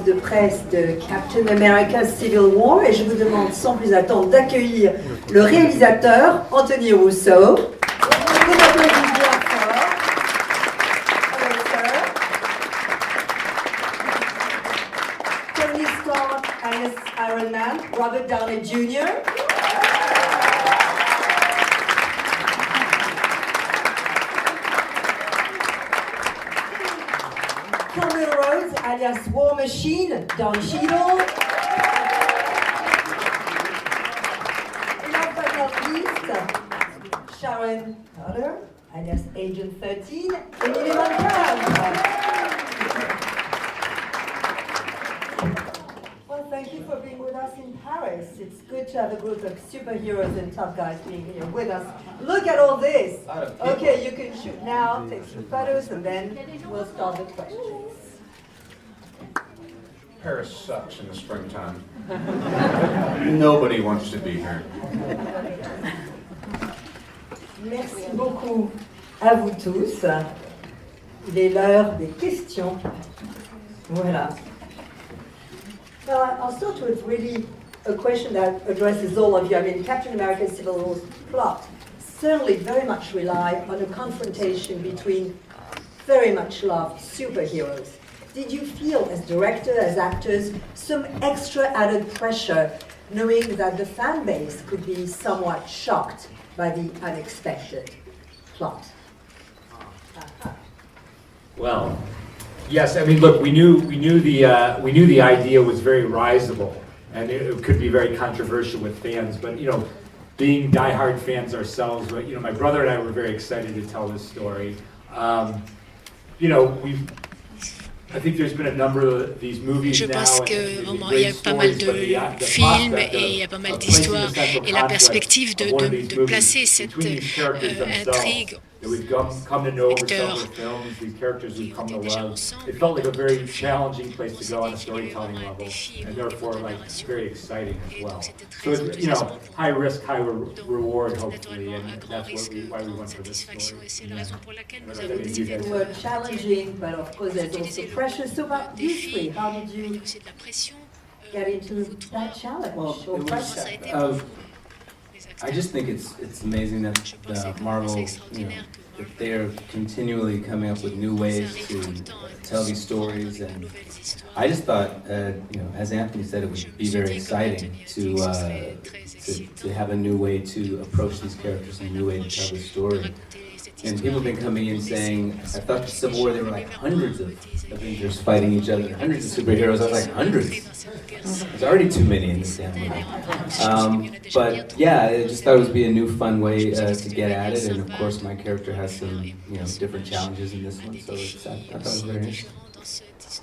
conférence de presse de Captain America Civil War et je vous demande sans plus attendre d'accueillir le réalisateur Anthony Russo. Vous applaudissez bien fort. Hello, sir. Tony Stark as Iron Man, Robert Downey Jr. Alias War Machine, Don Cheadle. Et last but not least, Sharon Carter, alias Agent 13, Emily VanCamp. Well, thank you for being with us in Paris. It's good to have a group of superheroes and tough guys being here with us. Look at all this. Okay, you can shoot now, take some photos, and then we'll start the questions. Paris sucks in the springtime. Nobody wants to be here. Merci beaucoup à vous tous. Il est l'heure des questions. Voilà. Well, I'll start with really a question that addresses all of you. I mean, Captain America Civil War's plot certainly very much rely on a confrontation between very much loved superheroes. Did you feel, as director, as actors, some extra added pressure, knowing that the fan base could be somewhat shocked by the unexpected plot? Well, yes. I mean, look, we knew the idea was very risible, and it could be very controversial with fans. But being diehard fans ourselves, my brother and I were very excited to tell this story. Je pense que vraiment, il y a pas mal de films et il y a pas mal d'histoires et la perspective de placer cette intrigue acteurs qui ont été déjà ensemble. It felt like a very challenging place to go on a storytelling level, and therefore very exciting as well. So it's high risk, high reward, hopefully, and that's why we went for this story. It was challenging, but of course there's also pressure. So about you three, how did you get into that challenge or pressure? I just think it's amazing that Marvel, that they are continually coming up with new ways to tell these stories, and I just thought, as Anthony said, it would be very exciting to have a new way to approach these characters and a new way to tell the story. And people have been coming in saying, I thought the Civil War, there were like hundreds of Avengers fighting each other, hundreds of superheroes. I was like, hundreds? There's already too many in this damn movie. But yeah, I just thought it would be a new fun way to get at it. And of course, my character has some different challenges in this one, so I thought it was very interesting.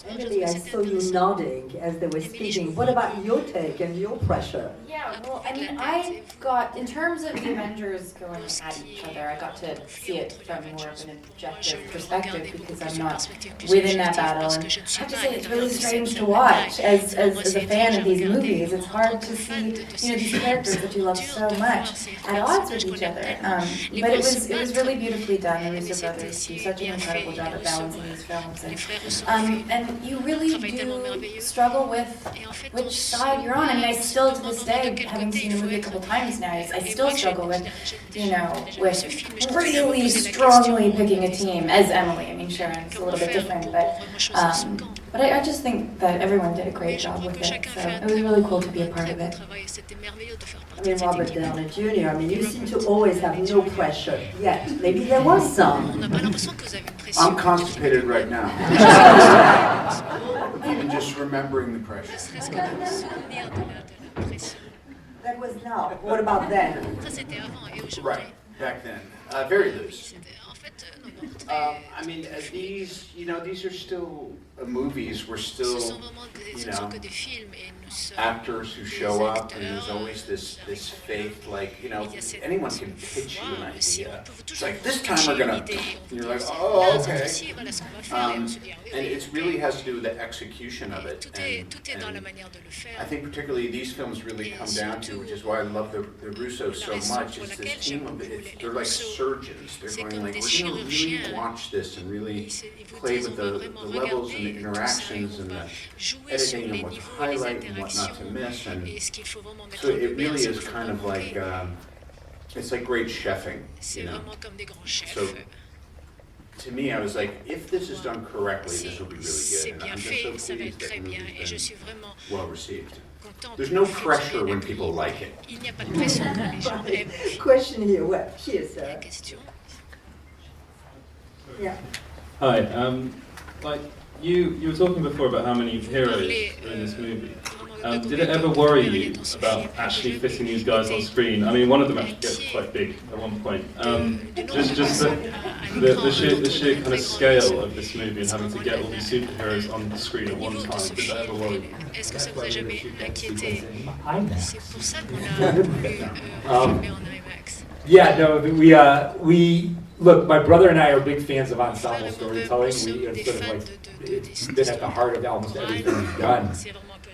Emily, I saw you nodding as they were speaking. What about your take and your pressure? Yeah, well, I mean, I got, in terms of the Avengers going at each other, I got to see it from more of an objective perspective because I'm not within that battle. And I have to say, it's really strange to watch as a fan of these movies. It's hard to see, these characters that you love so much at odds with each other. But it was really beautifully done. The Russo brothers do such an incredible job at balancing these films. And you really do struggle with which side you're on. I mean, I still, to this day, having seen the movie a couple times now, I still struggle with, with really strongly picking a team, as Emily. I mean, Sharon's a little bit different, but I just think that everyone did a great job with it, so it was really cool to be a part of it. I mean, Robert Downey Jr., I mean, you seem to always have no pressure, yet maybe there was some. I'm constipated right now. Even just remembering the pressure. That was now. What about then? Right, back then. Very loose. I mean, these are still movies. We're still, actors who show up, and there's always this faith, like, anyone can pitch you an idea. It's like, this time we're gonna, and you're like, oh, okay. And it really has to do with the execution of it. And I think particularly these films really come down to, which is why I love the Russos so much, is this team of they're like surgeons. They're going like, we're really watch this and really play with the levels and the interactions and the editing and what to highlight and what not to miss. And so it really is kind of like, it's like great chefing, you know. So to me, I was like, if this is done correctly, this will be really good. And I'm just so pleased that the movie's been well received. There's no pressure when people like it. Question here, what? Here, sir. Yeah. Hi, like you were talking before about how many heroes are in this movie. Did it ever worry you about actually fitting these guys on screen? I mean, one of them actually gets quite big at one point. Just the sheer kind of scale of this movie and having to get all these superheroes on the screen at one time. Did that ever worry you? Est-ce que ça vous a jamais inquiété? IMAX. C'est pour ça qu'on a voulu filmer en IMAX. Yeah, no, we look. My brother and I are big fans of ensemble storytelling. We have sort of like it's been at the heart of almost everything we've done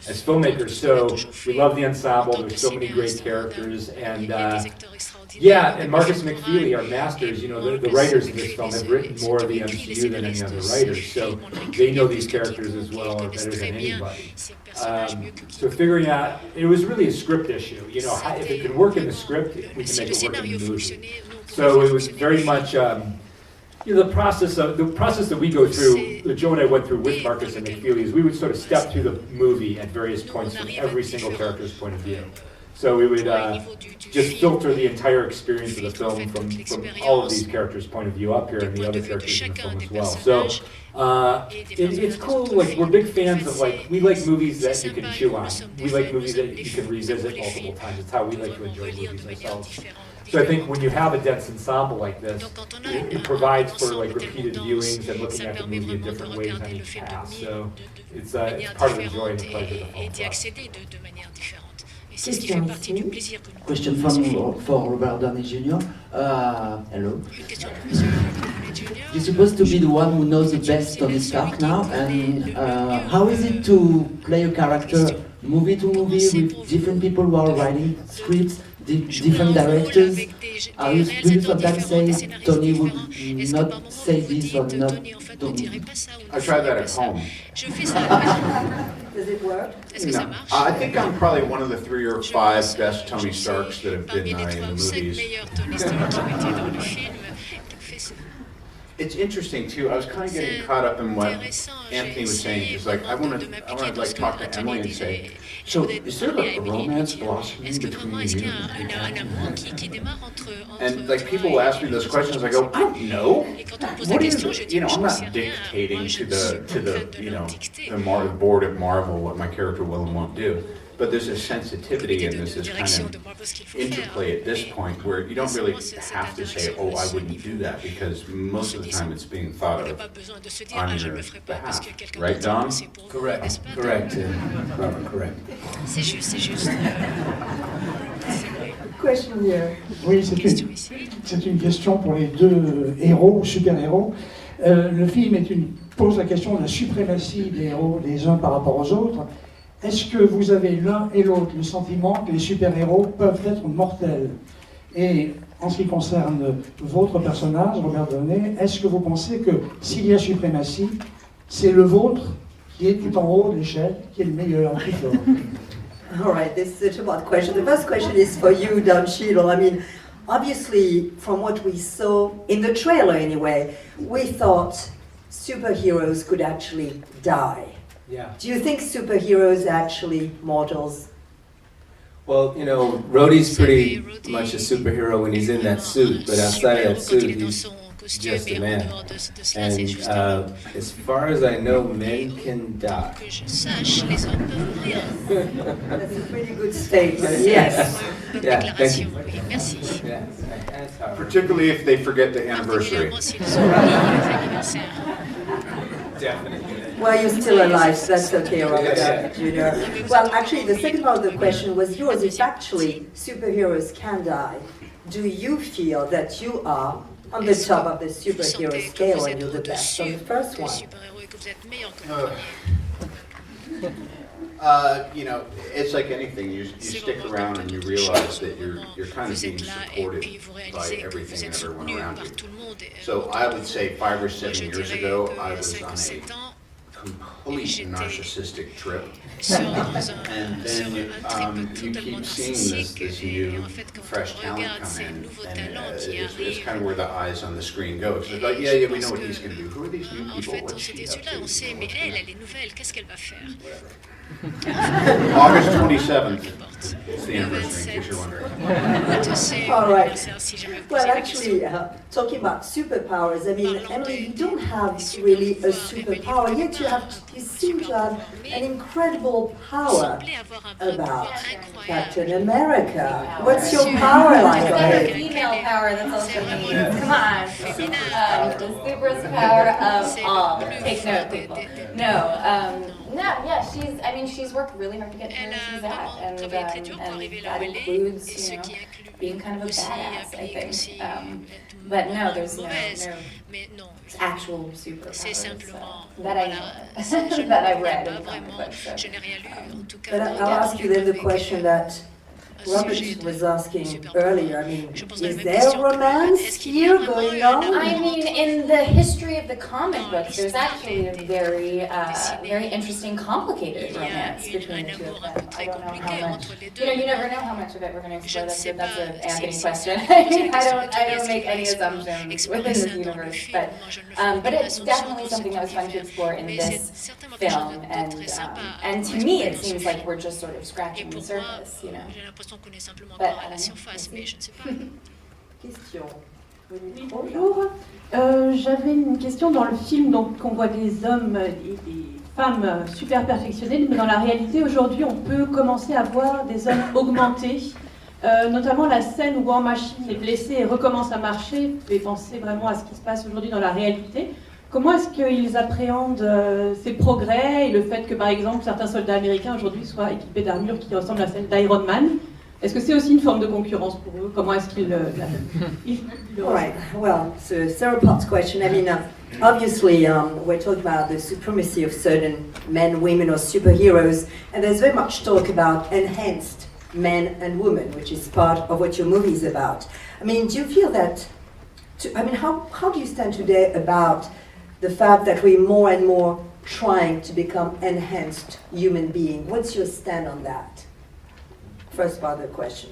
as filmmakers. So we love the ensemble. There's so many great characters, and yeah, and Marcus McFeely, our masters, you know, the writers of this film have written more of the MCU than any other writers, so they know these characters as well or better than anybody. So figuring out, it was really a script issue, you know, if it can work in the script, we can make it work in the movie. So it was very much, you know, the process that we go through, that Joe and I went through with Marcus and McFeely, is we would sort of step through the movie at various points from every single character's point of view. So we would just filter the entire experience of the film from all of these characters' point of view up here and the other characters in the film as well. So it's cool, like we're big fans of like, we like movies that you can chew on. We like movies that you can revisit multiple times. It's how we like to enjoy movies ourselves. So I think when you have a dense ensemble like this, it provides for like repeated viewings and looking at the movie in different ways on each pass. So it's part of the joy and the pleasure of the film. Question for Robert Downey Jr. Hello. You're supposed to be the one who knows the best Tony Stark now, and how is it to play a character movie to movie with different people who are writing scripts, different directors? Do you sometimes say Tony would not say this or not? I tried that at home. Does it work? No. I think I'm probably one of the 3 or 5 best Tony Starks that have been in the movies. It's interesting too. I was kind of getting caught up in what Anthony was saying. He's like, I want to like talk to Emily and say, so is there a romance blossoming between you and like people ask me those questions. I go, I don't know. What is it? You know, I'm not dictating to the you know the board at Marvel what my character will and won't do. But there's a sensitivity and there's this kind of interplay at this point where you don't really have to say, oh, I wouldn't do that, because most of the time it's being thought of on your behalf. Right, Don? Correct, Robert, correct. C'est juste. Question here. Oui, c'est une question pour les deux héros, super-héros. Le film pose la question de la suprématie des héros les uns par rapport aux autres. Est-ce que vous avez l'un et l'autre le sentiment que les super-héros peuvent être mortels? Et en ce qui concerne votre personnage, Robert Downey, est-ce que vous pensez que s'il y a suprématie, c'est le vôtre qui est tout en haut de l'échelle, qui est le meilleur, plus fort? All right, this is a two-part question. The first question is for you, Don Cheadle. I mean, obviously, from what we saw in the trailer anyway, we thought superheroes could actually die. Yeah. Do you think superheroes are actually mortals? Well, you know, Rhodey's pretty much a superhero when he's in that suit, but outside of that suit, he's just a man. And as far as I know, men can die. That's a pretty good statement, yes. Yeah, thank you. Merci. Yeah, that's how. Particularly if they forget the anniversary. Definitely. Well, you're still alive, so that's okay, Robert Downey Jr. Well, actually, the second part of the question was yours. If actually superheroes can die, do you feel that you are on the top of the superhero scale and you're the best on the first one? You know, it's like anything. You stick around and you realize that you're kind of being supported by everything and everyone around you. So I would say 5 or 7 years ago, I was on a complete narcissistic trip. And then you keep seeing this new, fresh talent come in, and it's kind of where the eyes on the screen go. So it's like, yeah, we know what he's going to do. Who are these new people? What's she up to? August 27th. It's the anniversary, in case you're wondering. All right. Well, actually, talking about superpowers, I mean, Emily, you don't have really a superpower, yet you seem to have an incredible power about Captain America. What's your power like? It's the female power that's also needed. Come on. The superest power of all. Take note, people. She's worked really hard to get to where she's at, and that includes, being kind of a badass, I think. But no, there's no actual superpowers that I know, that I read in the comic books. But I'll ask you then the question that Robert was asking earlier. I mean, is there romance here going on? I mean, in the history of the comic books, there's actually a very, very interesting, complicated romance between the two of them. I don't know how much. You never know how much of it we're going to explore. That's an Anthony question. I don't make any assumptions within this universe, but it's definitely something that was fun to explore in this film. And to me, it seems like we're just sort of scratching the surface, Question. Bonjour. J'avais une question dans le film, donc on voit des hommes et des femmes super perfectionnés, mais dans la réalité aujourd'hui on peut commencer à voir des hommes augmentés, notamment la scène où War Machine est blessé et recommence à marcher fait penser vraiment à ce qui se passe aujourd'hui dans la réalité. Comment est-ce qu'ils appréhendent ces progrès et le fait que par exemple certains soldats américains aujourd'hui soient équipés d'armures qui ressemblent à celle d'Iron Man? Est-ce que c'est aussi une forme de concurrence pour eux? Comment est-ce qu'ils All right. Well, it's a several-part question. I mean, obviously, we're talking about the supremacy of certain men, women, or superheroes, and there's very much talk about enhanced men and women, which is part of what your movie is about. I mean, do you feel that? How do you stand today about the fact that we're more and more trying to become enhanced human beings? What's your stand on that? First part of the question.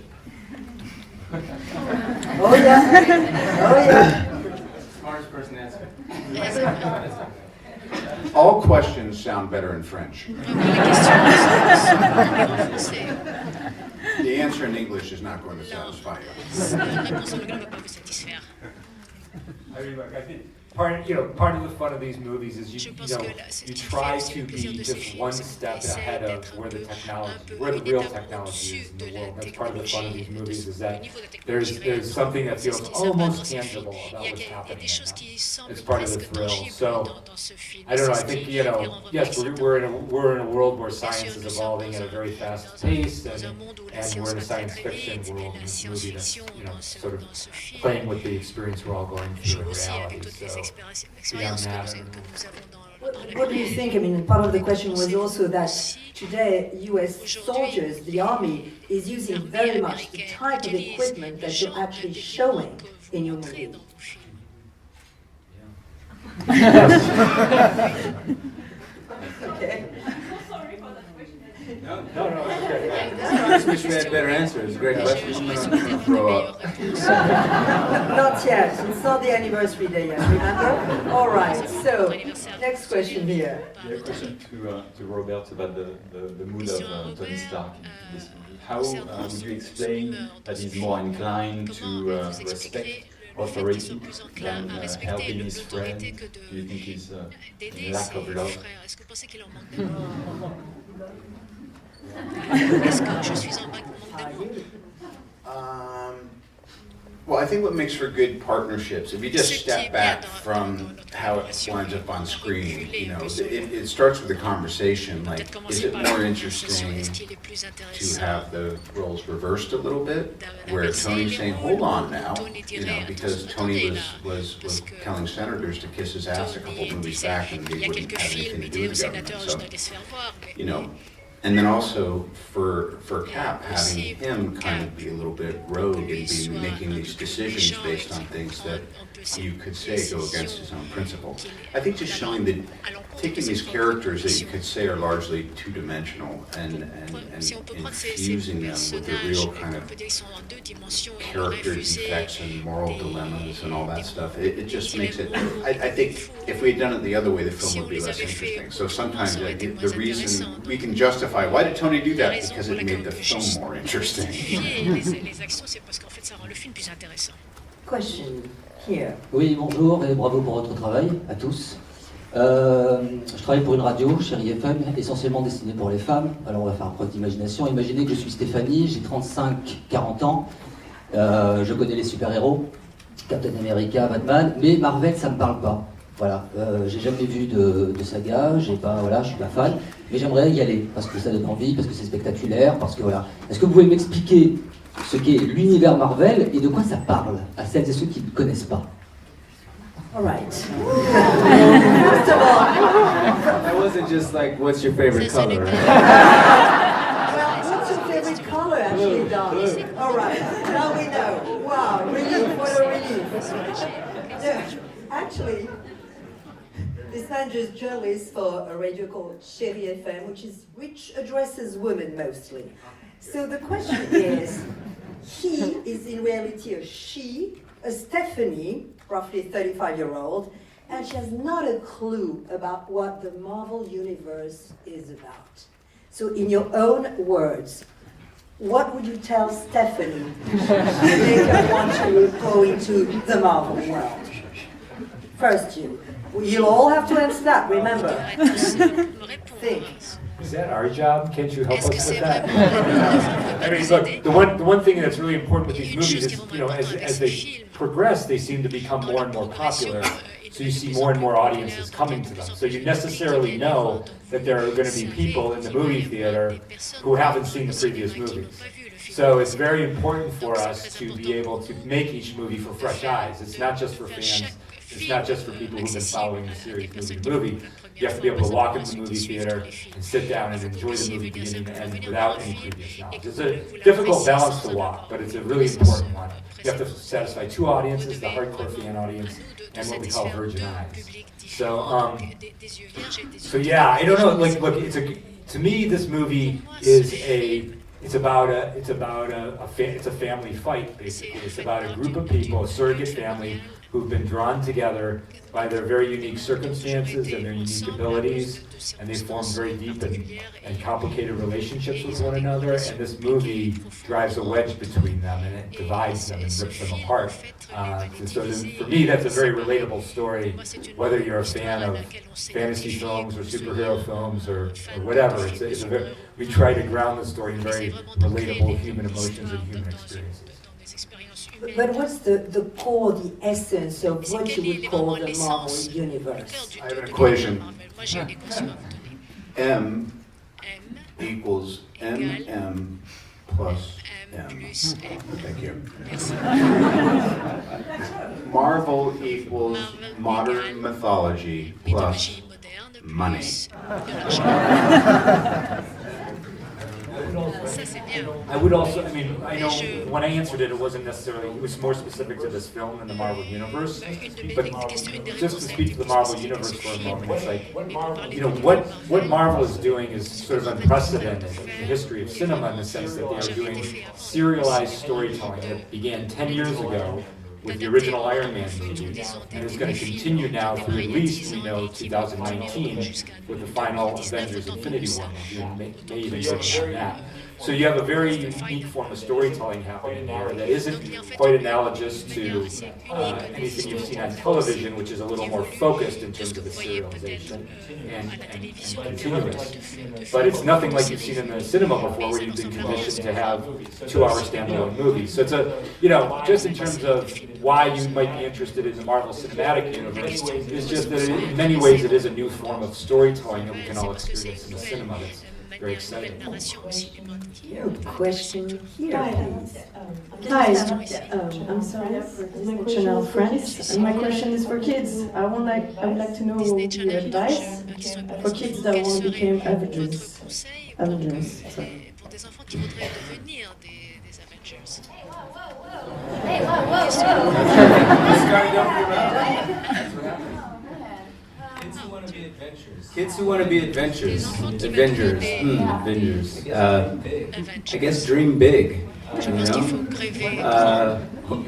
Oh yeah. Smartest person answer. All questions sound better in French. The answer in English is not going to satisfy you. I think part of the fun of these movies is you try to be just one step ahead of where the real technology is in the world. That's part of the fun of these movies, is that there's something that feels almost tangible about what's happening. It's part of the thrill. So I don't know. I think yes, we're in a world where science is evolving at a very fast pace, and we're in a science fiction world in this movie that's sort of playing with the experience we're all going through in reality. So beyond that. What do you think? I mean, part of the question was also that today U.S. soldiers, the army, is using very much the type of equipment that you're actually showing in your movie. Okay. No, okay. I wish we had better answers. It's a great question. I'm going to throw up. Not yet. It's not the anniversary day yet, remember? All right, so next question here. Yeah, a question to Robert about the mood of Tony Stark in this movie. How would you explain that he's more inclined to respect authority than helping his friend? Do you think he's in lack of love? Well, I think what makes for good partnerships, if you just step back from how it winds up on screen, it starts with a conversation. Like, is it more interesting to have the roles reversed a little bit, where Tony's saying, "Hold on now," because Tony was telling senators to kiss his ass a couple movies back, and they wouldn't have anything to do with the government. So, and then also for Cap, having him kind of be a little bit rogue and be making these decisions based on things that you could say go against his own principle. I think just showing that, taking these characters that you could say are largely two-dimensional and infusing them with the real kind of character defects and moral dilemmas and all that stuff, it just makes it, I think if we had done it the other way, the film would be less interesting. So sometimes the reason we can justify, why did Tony do that? Because it made the film more interesting. Question here. Oui, bonjour et bravo pour votre travail à tous. Je travaille pour une radio, Chérie FM, essentiellement destinée pour les femmes. Alors on va faire preuve d'imagination. Imaginez que je suis Stéphanie, j'ai 35-40 ans. Je connais les super-héros, Captain America, Batman, mais Marvel, ça me parle pas. Voilà, j'ai jamais vu de saga, j'ai pas, voilà, je suis pas fan, mais j'aimerais y aller parce que ça donne envie, parce que c'est spectaculaire, parce que voilà. Est-ce que vous pouvez m'expliquer ce qu'est l'univers Marvel et de quoi ça parle à celles et ceux qui ne connaissent pas? All right. First of all, That wasn't just like, what's your favorite color? well, what's your favorite color, actually, Don? All right, now we know. Wow, relief, what a relief. No, actually, this man is journalist for a radio called Chérie FM, which addresses women mostly. So the question is, he is in reality a she, a Stephanie, roughly 35-year-old, and she has not a clue about what the Marvel Universe is about. So in your own words, what would you tell Stephanie to make her want to go into the Marvel world? First you. You'll all have to answer that, remember. Think. Is that our job? Can't you help us with that? I mean, look, the one thing that's really important with these movies is, you know, as they progress, they seem to become more and more popular. So you see more and more audiences coming to them. So you necessarily know that there are going to be people in the movie theater who haven't seen the previous movies. So it's very important for us to be able to make each movie for fresh eyes. It's not just for fans. It's not just for people who've been following the series movie to movie. You have to be able to walk into the movie theater and sit down and enjoy the movie beginning to end without any previous knowledge. It's a difficult balance to walk, but it's a really important one. You have to satisfy two audiences, the hardcore fan audience and what we call virgin eyes. So yeah, I don't know. Like, look, to me, this movie is it's a family fight, basically. It's about a group of people, a surrogate family, who've been drawn together by their very unique circumstances and their unique abilities, and they form very deep and complicated relationships with one another, and this movie drives a wedge between them, and it divides them and rips them apart. So for me, that's a very relatable story, whether you're a fan of fantasy films or superhero films or whatever. We try to ground the story in very relatable human emotions and human experiences. But what's the core, the essence of what you would call the Marvel Universe? I have an equation. M equals MM plus M. Thank you. Marvel equals modern mythology plus money. I would also, I mean, I know when I answered it, it wasn't necessarily, it was more specific to this film and the Marvel Universe. But just to speak to the Marvel Universe for a moment, it's like, you know, what Marvel is doing is sort of unprecedented in the history of cinema in the sense that they are doing serialized storytelling that began 10 years ago with the original Iron Man movie, and is going to continue now through at least, we know, 2019 with the final Avengers Infinity War movie, and may even go beyond that. So you have a very unique form of storytelling happening there that isn't quite analogous to anything you've seen on television, which is a little more focused in terms of the serialization and continuous. But it's nothing like you've seen in the cinema before, where you've been commissioned to have 2-hour standalone movies. So it's a, you know, just in terms of why you might be interested in the Marvel Cinematic Universe, it's just that in many ways it is a new form of storytelling that we can all experience in the cinema. That's very exciting. Question here, please. Hi, I'm sorry, I'm Chanel France, and my question is for kids. I would like to know your advice for kids that want to become actors. Avengers. Pour des enfants qui voudraient devenir des Avengers. Hey, whoa. Kids who want to be adventurers. Kids who want to be adventures. Avengers. I guess dream big. Je pense qu'il faut rêver.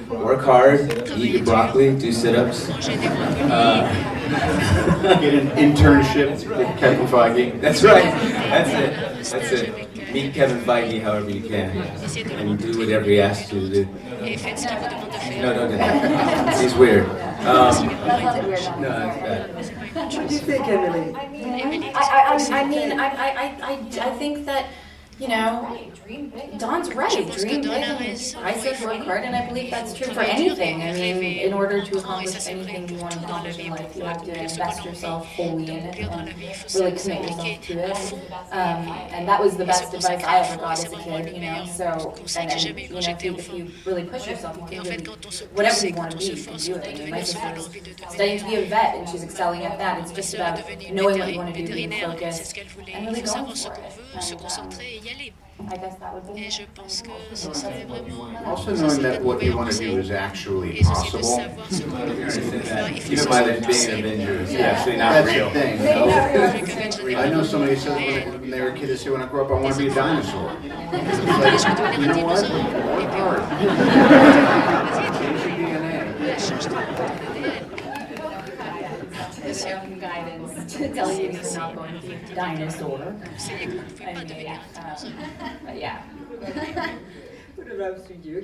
Work hard, eat your broccoli, do sit-ups. Get an internship with Kevin Feige. That's right. That's it. Meet Kevin Feige however you can, and do whatever he asks you to do. Et faites ce qu'il vous demande de faire. No, don't do that. He's weird. No, that's bad. What do you think, Emily? I think that, you know, Don's right. Dream big. I said work hard, and I believe that's true for anything. I mean, in order to accomplish anything you want to accomplish in life, you have to invest yourself fully in it and really commit yourself to it. And that was the best advice I ever got as a kid, you know. So, and you know, if you really push yourself, you can do whatever you want to be, you can do it. I mean, my sister is studying to be a vet, and she's excelling at that. It's just about knowing what you want to do, being focused, and really going for it. I guess that would be. Et je pense que ce serait vraiment. Also knowing that what you want to do is actually possible. Even by them being an Avenger is actually not That's real. the thing. I know somebody said when they were a kid, they say, when I grow up, I want to be a dinosaur. It's like, you know what? Work hard. Change your DNA. Some guidance to tell you you're not going to be a dinosaur. But yeah. What advice would you give?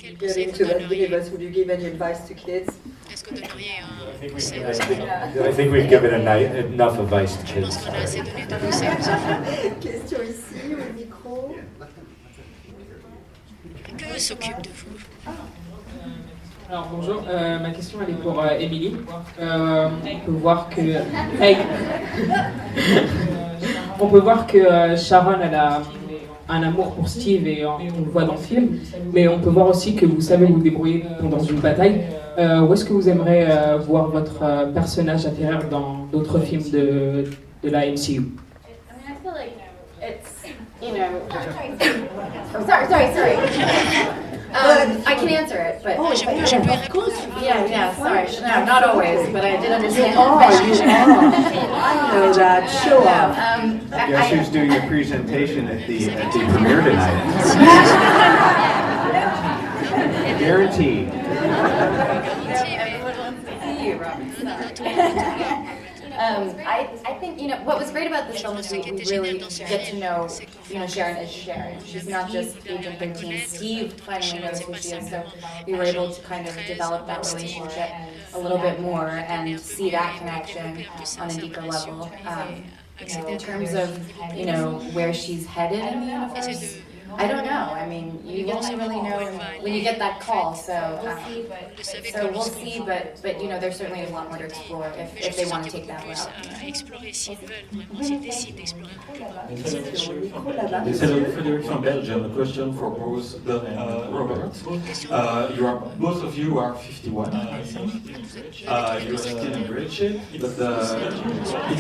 Get into that universe, would you give any advice to kids? Est-ce que vous donneriez un conseil conseil aux enfants? I think we've given enough advice to Je kids. pense qu'on a assez donné de conseils aux enfants. Question ici, au micro. Que s'occupe de vous? Alors bonjour, ma question elle est pour Émilie. On peut voir que on peut voir que Sharon elle a un amour pour Steve et on le voit dans le film, mais on peut voir aussi que vous savez vous débrouiller pendant une bataille. Où est-ce que vous aimeriez voir votre personnage atterrir dans d'autres films de la MCU? You know, oh, sorry. I can answer it, but yeah, sorry. No, not always, but I did understand. I know that. Show off. Guess who's doing the presentation at the premiere tonight? Guaranteed. I think, you know, what was great about this film is we really get to know, you know, Sharon as Sharon. She's not just Agent 13. Steve finally knows who she is, so we were able to kind of develop that relationship a little bit more and see that connection on a deeper level. You know, in terms of, you know, where she's headed in the universe, I don't know. I mean, you only really know when you get that call. So we'll see. But you know, there certainly is a lot more to explore if they want to take that route. Frederick from Belgium. A question for both Bill and Robert. Both of you are 51, I think. You're still in great shape, but it's not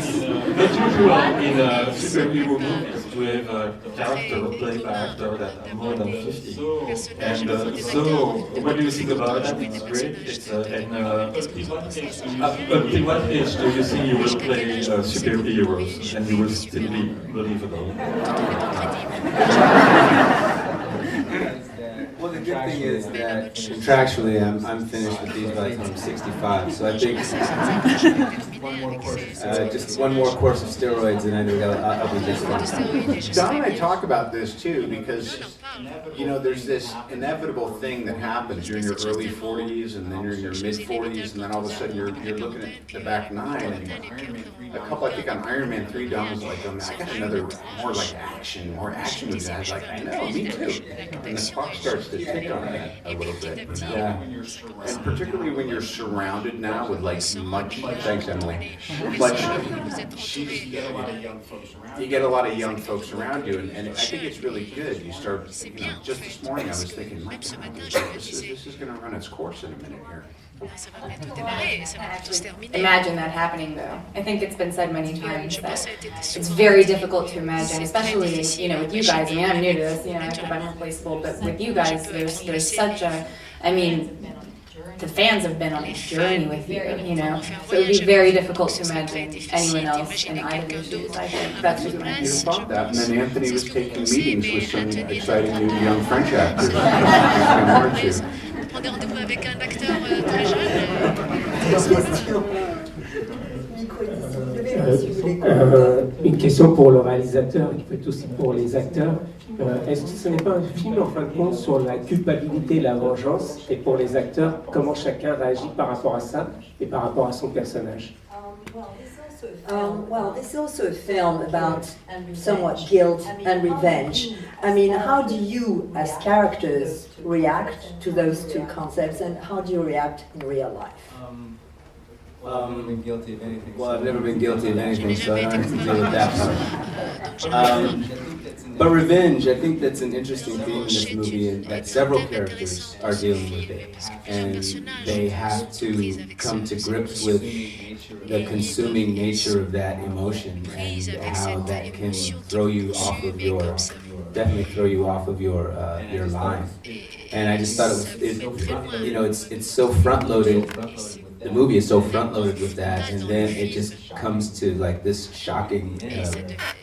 usual in superhero movies to have a character, a play character that are more than 50. And so, what do you think about that? It's great. It's until what age do you think you will play superheroes and you will still be believable? Well, the good thing is that contractually I'm finished with these by the time I'm 65, so I think just one more course of steroids and I think I'll be just fine. Don and I talk about this too because, you know, there's this inevitable thing that happens. You're in your early 40s and then you're in your mid 40s and then all of a sudden you're looking at the back nine and a couple, I think on Iron Man 3, Don was like, I got another more action movies. And I was like, I know, me too. And the clock starts to tick on that a little bit, you know? Yeah. And particularly when you're surrounded now with like much, thanks Emily, you get a lot of young folks around you, and I think it's really good. You start just this morning I was thinking, my God, this is going to run its course in a minute here. Imagine that happening, though. I think it's been said many times that it's very difficult to imagine, especially with you guys. I mean, I'm new to this, I'm replaceable, but with you guys, there's such a, I mean, the fans have been on a journey with you, so it would be very difficult to imagine anyone else in either shoes. I think that's just my You thought that, and then Anthony was taking meetings with some exciting new young French actors. Prendre rendez-vous avec un acteur très jeune. Une question pour le réalisateur et peut-être aussi pour les acteurs. Est-ce que ce n'est pas un film en fin de compte sur la culpabilité et la vengeance, et pour les acteurs, comment chacun réagit par rapport à ça et par rapport à son personnage? Well, this is also a film about somewhat guilt and revenge. I mean, how do you, as characters, react to those two concepts, and how do you react in real life? Well, I've never been guilty of anything. Well, I've never been guilty of anything, so I don't have to deal with that part. But revenge, I think that's an interesting theme in this movie, and that several characters are dealing with it, and they have to come to grips with the consuming nature of that emotion and how that can throw you off of your, definitely throw you off of your line. And I just thought it's so front-loaded. The movie is so front-loaded with that, and then it just comes to like this shocking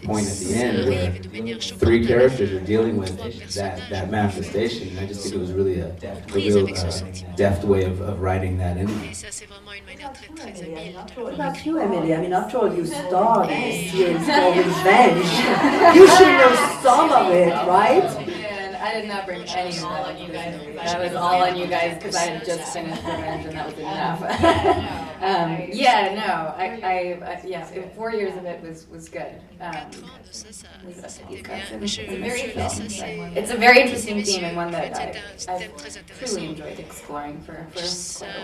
point at the end where three characters are dealing with that manifestation. And I just think it was really a real deft way of writing that in. What about you, Emily? I mean, after all, you starred in a series called Revenge. You should know some of it, right? I did not bring any of that on you guys. That was all on you guys because I had just finished Revenge and that was enough. Yeah, 4 years of it was good. It's a very interesting theme and one that I've truly enjoyed exploring for quite a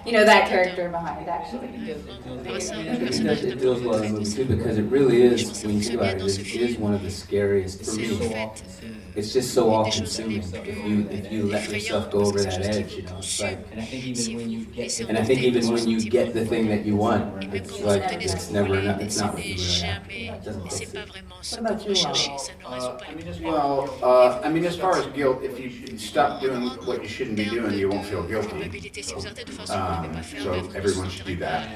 while. That character behind actually. It deals well in the movie too because it really is, when you think about it, it is one of the scariest, for me, it's just so all-consuming. If you let yourself go over that edge, it's like. And I think even when you get the thing that you want, it's like it's never enough. It's not what you really have. It doesn't fix it. Well, I mean, as far as guilt, if you stop doing what you shouldn't be doing, you won't feel guilty. So everyone should do that.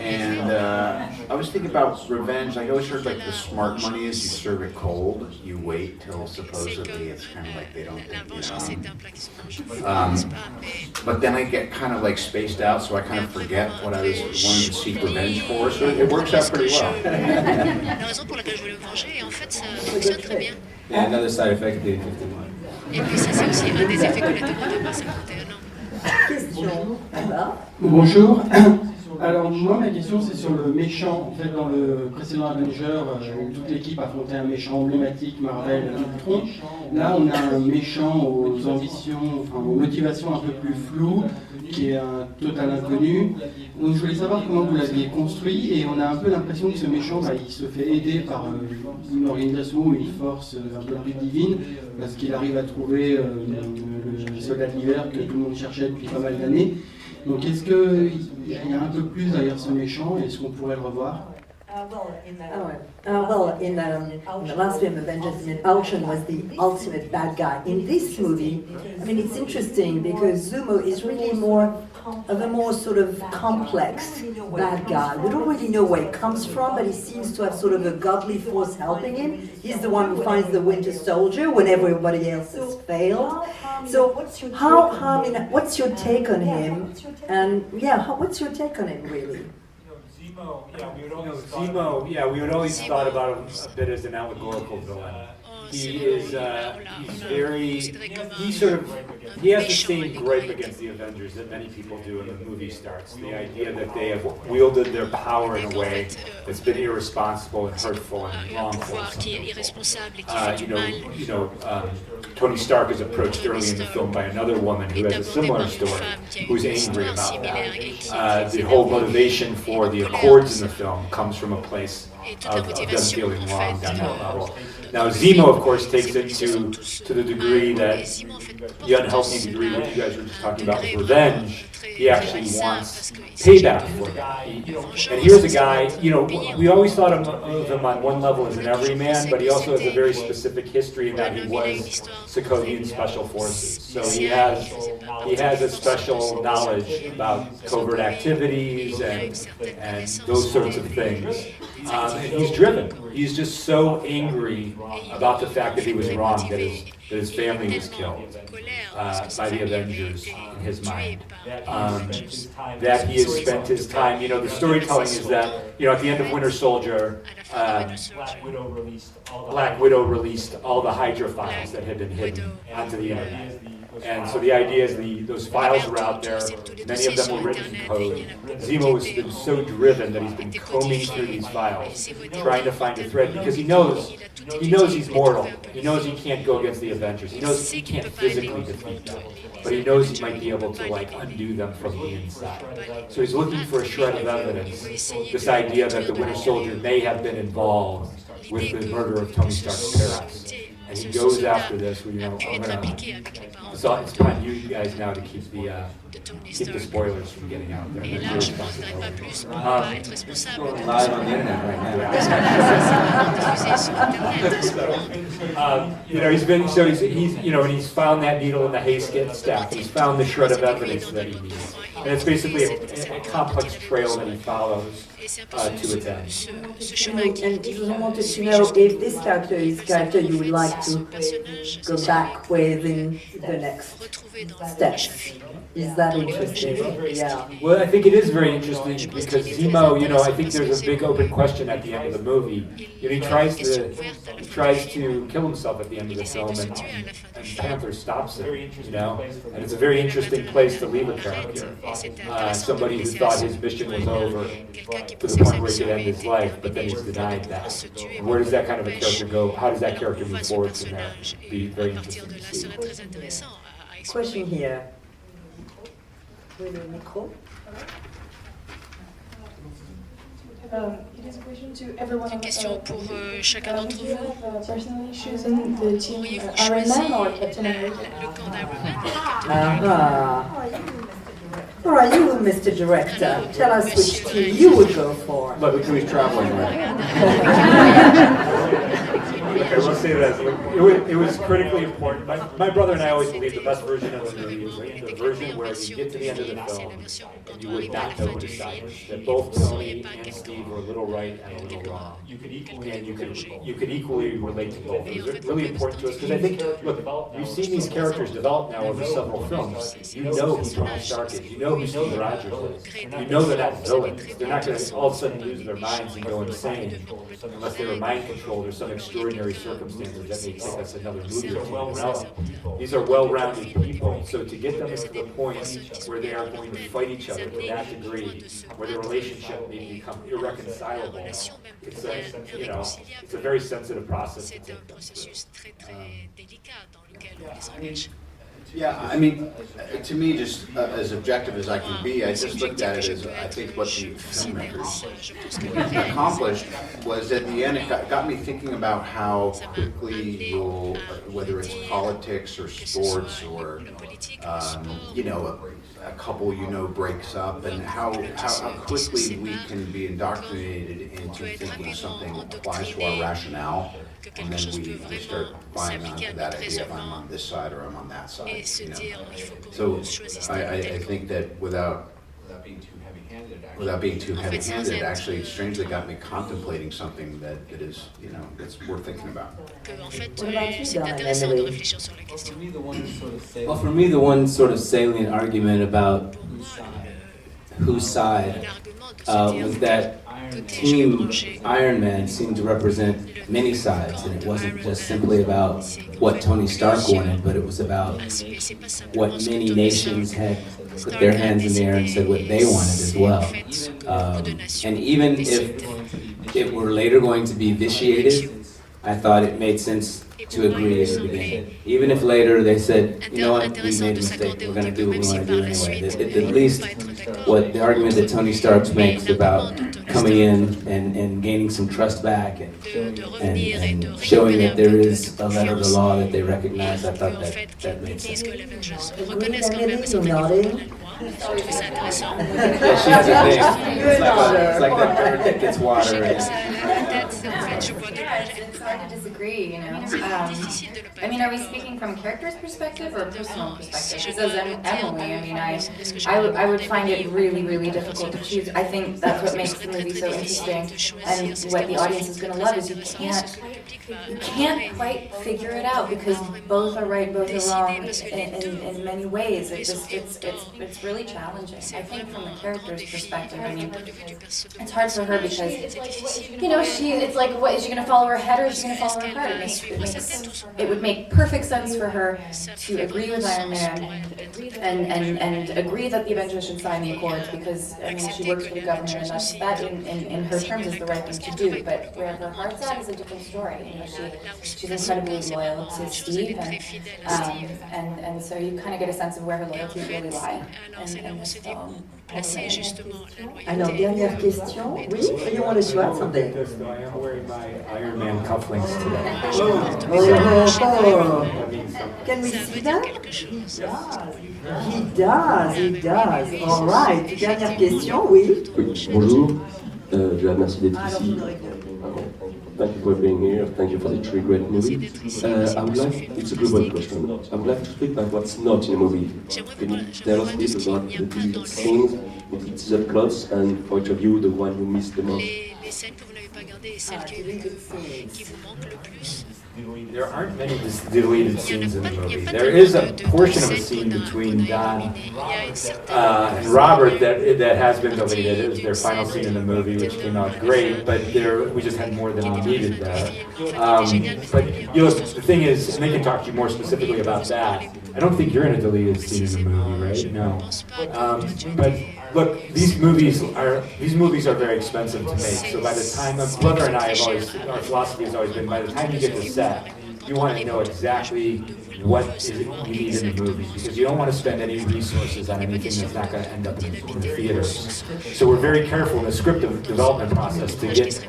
And I was thinking about revenge. I always heard like the smart money is you serve it cold, you wait till supposedly it's kind of like they don't think, but then I get kind of like spaced out, so I kind of forget what I was wanting to seek revenge for, so it works out pretty well. Yeah, another side effect of being 51. Et puis ça, c'est aussi un des effets collatéraux d'avoir 51 ans. Bonjour. Alors moi ma question c'est sur le méchant. En fait dans le précédent Avenger, toute l'équipe affrontait un méchant emblématique, Marvel, Ultron. Là on a un méchant aux ambitions, enfin aux motivations un peu plus floues, qui est un total inconnu. Donc je voulais savoir comment vous l'aviez construit, et on a un peu l'impression que ce méchant il se fait aider par une organisation ou une force un peu plus divine, parce qu'il arrive à trouver le soldat de l'hiver que tout le monde cherchait depuis pas mal d'années. Donc est-ce qu'il y a un peu plus derrière ce méchant, et est-ce qu'on pourrait le revoir? In the last film, Avengers, Ultron was the ultimate bad guy. In this movie, I mean, it's interesting because Zemo is really more of a more sort of complex bad guy. We don't really know where he comes from, but he seems to have sort of a godly force helping him. He's the one who finds the Winter Soldier when everybody else has failed. So, what's your take on him? And what's your take on him, really? Zemo, we would always thought about him a bit as an allegorical villain. He is, he has the same gripe against the Avengers that many people do when the movie starts. The idea that they have wielded their power in a way that's been irresponsible and hurtful and wrongful. Tony Stark is approached early in the film by another woman who has a similar story, who's angry about that. The whole motivation for the Accords in the film comes from a place of them feeling wronged on that level. Now Zemo, of course, takes it to the degree that the unhealthy degree that you guys were just talking about with revenge. He actually wants payback for that. And here's a guy, you know, we always thought of him on one level as an everyman, but he also has a very specific history in that he was Sokovian Special Forces. So he has a special knowledge about covert activities and those sorts of things. And he's driven. He's just so angry about the fact that he was wrong, that his family was killed by the Avengers in his mind. That he has spent his time, you know, the storytelling is that, you know, at the end of Winter Soldier, Black Widow released all the Hydra files that had been hidden onto the internet. And so the idea is those files are out there, many of them were written in code. Zemo has been so driven that he's been combing through these files, trying to find a thread, because he knows he's mortal. He knows he can't go against the Avengers. He knows he can't physically defeat them, but he knows he might be able to like undo them from the inside. So he's looking for a shred of evidence, this idea that the Winter Soldier may have been involved with the murder of Tony Stark's parents. And he goes after this. You know, it's on you guys now to keep the spoilers from getting out there. Live on the internet right now. You know, he's you know, and he's found that needle in the haystack. He's found the shred of evidence that he needs, and it's basically a complex trail that he follows to its end. And you wanted to know if this character is a character you would like to go back with in the next steps. Is that interesting? Yeah. Well, I think it is very interesting because Zemo, you know, I think there's a big open question at the end of the movie. You know, he tries to kill himself at the end of the film, and Panther stops him. You know, and it's a very interesting place to leave a character. Somebody who thought his mission was over to the point where he could end his life, but then he's denied that. Where does that kind of a character go? How does that character move forward from there? Be very interesting to see. Question here. With the micro. Une question pour chacun d'entre vous. Auriez-vous choisi le camp d'Iron Man? All right, you, Mr. Director, tell us which team you would go for. Look, who he's traveling with. I will say that it was critically important. My brother and I always believe the best version of the movie is the version where you get to the end of the film and you would not know who to side with. That both Tony and Steve were a little right and a little wrong. And you could equally relate to both. It was really important to us because I think, look, you've seen these characters develop now over several films. You know who Tony Stark is. You know who Steve Rogers is. You know they're not villains. They're not going to all of a sudden lose their minds and go insane unless they were mind controlled or some extraordinary circumstances that may take us another movie or two. These are well-rounded people, so to get them to the point where they are going to fight each other to that degree, where their relationship may become irreconcilable, it's a very sensitive process to take them through. Yeah, I mean, to me, just as objective as I can be, I just looked at it as I think what the filmmakers accomplished was at the end, it got me thinking about how quickly you'll, whether it's politics or sports or, you know, a couple breaks up, and how quickly we can be indoctrinated into thinking something applies to our rationale. And then we start buying onto that idea of I'm on this side or I'm on that side. You know? So I think that without being too heavy-handed, it actually strangely got me contemplating something that is, you know, that's worth thinking about. Well, for me, the one sort of salient argument about whose side was that Team Iron Man seemed to represent many sides, and it wasn't just simply about what Tony Stark wanted, but it was about what many nations had put their hands in the air and said what they wanted as well. And even if it were later going to be vitiated, I thought it made sense to agree at the beginning. Even if later they said, you know what, we made a mistake, we're going to do what we want to do anyway. At least what the argument that Tony Stark makes about coming in and gaining some trust back and showing that there is a letter of the law that they recognize. I thought that made sense. Yeah, she has a thing. It's like that bird that gets water. It's hard to disagree, you know. I mean, are we speaking from a character's perspective or a personal perspective? Because as Emily, I mean, I would find it really, really difficult to choose. I think that's what makes the movie so interesting, and what the audience is going to love is you can't quite figure it out because both are right, both are wrong in many ways. It's really challenging. I think from the character's perspective, I mean, it's hard for her because, you know, it's like, what, is she going to follow her head or is she going to follow her heart? It would make perfect sense for her to agree with Iron Man and agree that the Avengers should sign the Accords because, I mean, she works for the government and that in her terms is the right thing to do, but where her heart's at is a different story. You know, she's incredibly loyal to Steve and so you kind of get a sense of where her loyalties really lie in this film. Alors, dernière question. Oui, you want to add something? I am wearing my Iron Man cufflinks today. Can we see that? He does. All right. Dernière question, oui. Bonjour, merci d'être ici. Thank you for being here. Thank you for the three great movies. I would like, it's a global question. I would like to speak about what's not in a movie. Can you tell us a bit about the deleted scenes, the subplots, and for each of you, the one you missed the most? Les scènes que vous n'avez pas gardées et celles qui vous manquent le plus. There aren't many deleted scenes in the movie. There is a portion of a scene between Don and Robert that has been deleted. It was their final scene in the movie, which came out great, but we just had more than we needed there. But you know, the thing is, and they can talk to you more specifically about that. I don't think you're in a deleted scene in the movie, right? No. But look, these movies are very expensive to make. So by the time, Glover and I our philosophy has always been, by the time you get to set, you want to know exactly what you need in the movie, because you don't want to spend any resources on anything that's not going to end up in the theaters. So we're very careful in the script development process to get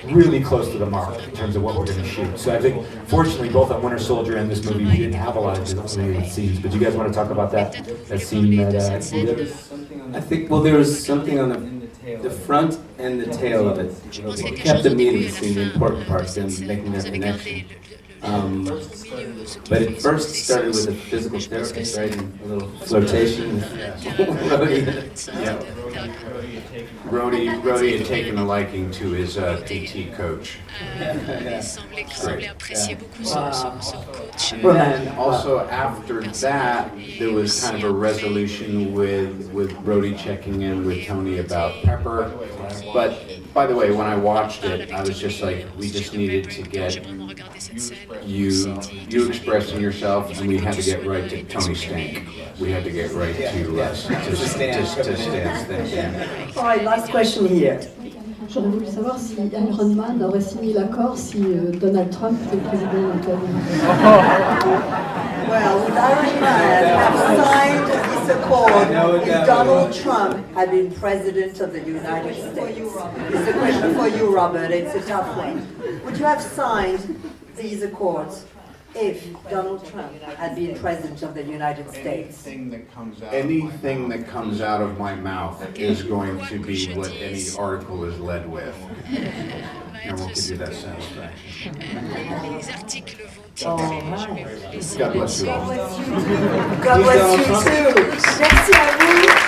really close to the mark in terms of what we're going to shoot. So I think, fortunately, both on Winter Soldier and this movie, we didn't have a lot of deleted scenes. But you guys want to talk about that scene that we did? I think, well, there was something on the front and the tail of it. We kept the meeting scene, the important parts, and making that connection. But it first started with a physical therapist, right? And a little flirtation. Rhodey had taken a liking to his PT coach. And also after that, there was kind of a resolution with Rhodey checking in with Tony about Pepper. But by the way, when I watched it, I was just like, we just needed to get you expressing yourself, and we had to get right to Tony Stank. We had to get right to Stan's thing. All right, last question here. J'aurais voulu savoir si Iron Man aurait signé l'accord si Donald Trump était président aux États-Unis. Well, would Iron Man have signed this accord if Donald Trump had been president of the United States? It's a question for you, Robert. It's a tough one. Would you have signed these accords if Donald Trump had been president of the United States? Anything that comes out of my mouth is going to be what any article is led with. And we'll give you that satisfaction. Oh, God bless you all. God bless you too. Merci à vous.